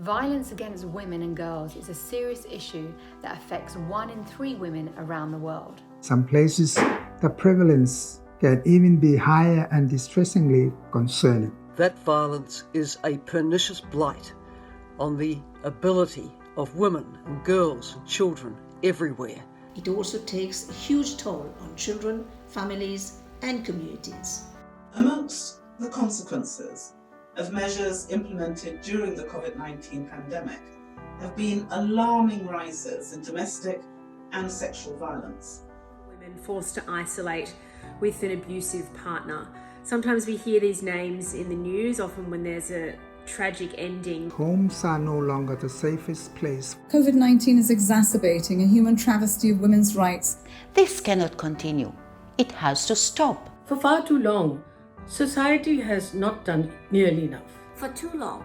Violence against women and girls is a serious issue that affects 1 in 3 women around the world. Some places, the prevalence can even be higher and distressingly concerning. That violence is a pernicious blight on the ability of women and girls and children everywhere. It also takes a huge toll on children, families, and communities. Amongst the consequences of measures implemented during the COVID-19 pandemic have been alarming rises in domestic and sexual violence. Women forced to isolate with an abusive partner. Sometimes we hear these names in the news, often when there's a tragic ending. Homes are no longer the safest place. COVID-19 is exacerbating a human travesty of women's rights. This cannot continue. It has to stop. For far too long, society has not done nearly enough. For too long,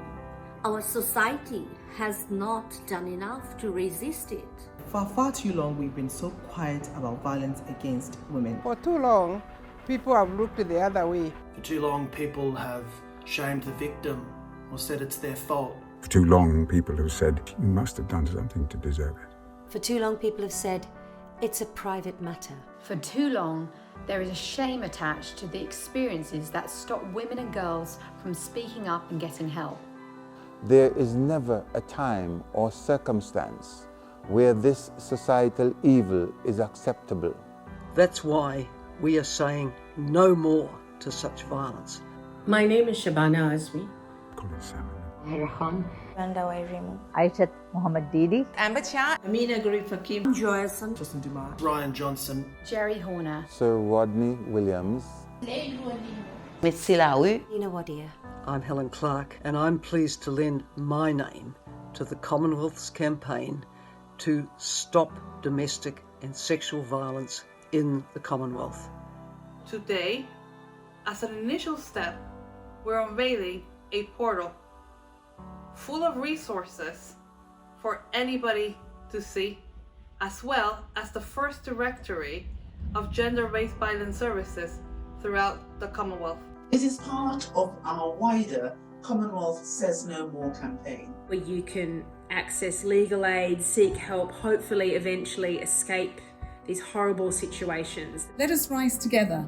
our society has not done enough to resist it. For far too long, we've been so quiet about violence against women. For too long, people have looked the other way. For too long, people have shamed the victim or said it's their fault. For too long, people have said, you must have done something to deserve it. For too long, people have said, it's a private matter. For too long, there is a shame attached to the experiences that stop women and girls from speaking up and getting help. There is never a time or circumstance where this societal evil is acceptable. That's why we are saying no more to such violence. My name is Shabana Azmi. Colin Salmon. Mahira Khan. Randa Wairimu. Aishat Mohammed Didi. Amber Shah. Amina Garib Hakim. Joyson. Justin Dumar. Ryan Johnson. Jerry Horner. Sir Rodney Williams. Miss Silawi. Nina Wadia. I'm Helen Clark, and I'm pleased to lend my name to the Commonwealth's campaign to stop domestic and sexual violence in the Commonwealth. Today, as an initial step, we're unveiling a portal full of resources for anybody to see, as well as the first directory of gender-based violence services throughout the Commonwealth. It is part of our wider Commonwealth Says No More campaign, where you can access legal aid, seek help, hopefully eventually escape these horrible situations. Let us rise together,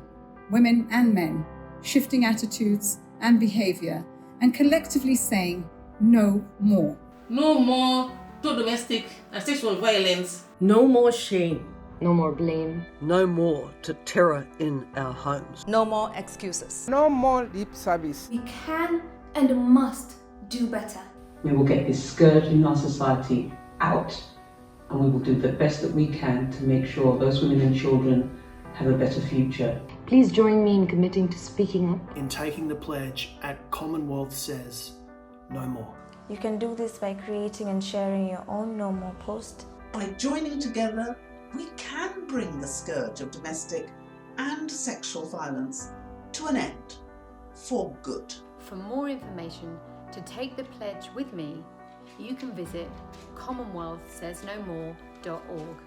women and men, shifting attitudes and behaviour, and collectively saying no more. No more to domestic and sexual violence. No more shame. No more blame. No more to terror in our homes. No more excuses. No more lip service. We can and must do better. We will get this scourge in our society out, and we will do the best that we can to make sure those women and children have a better future. Please join me in committing to speaking up. In taking the pledge at Commonwealth Says No More. You can do this by creating and sharing your own No More post. By joining together, we can bring the scourge of domestic and sexual violence to an end for good. For more information to take the pledge with me, you can visit commonwealthsaysnomore.org.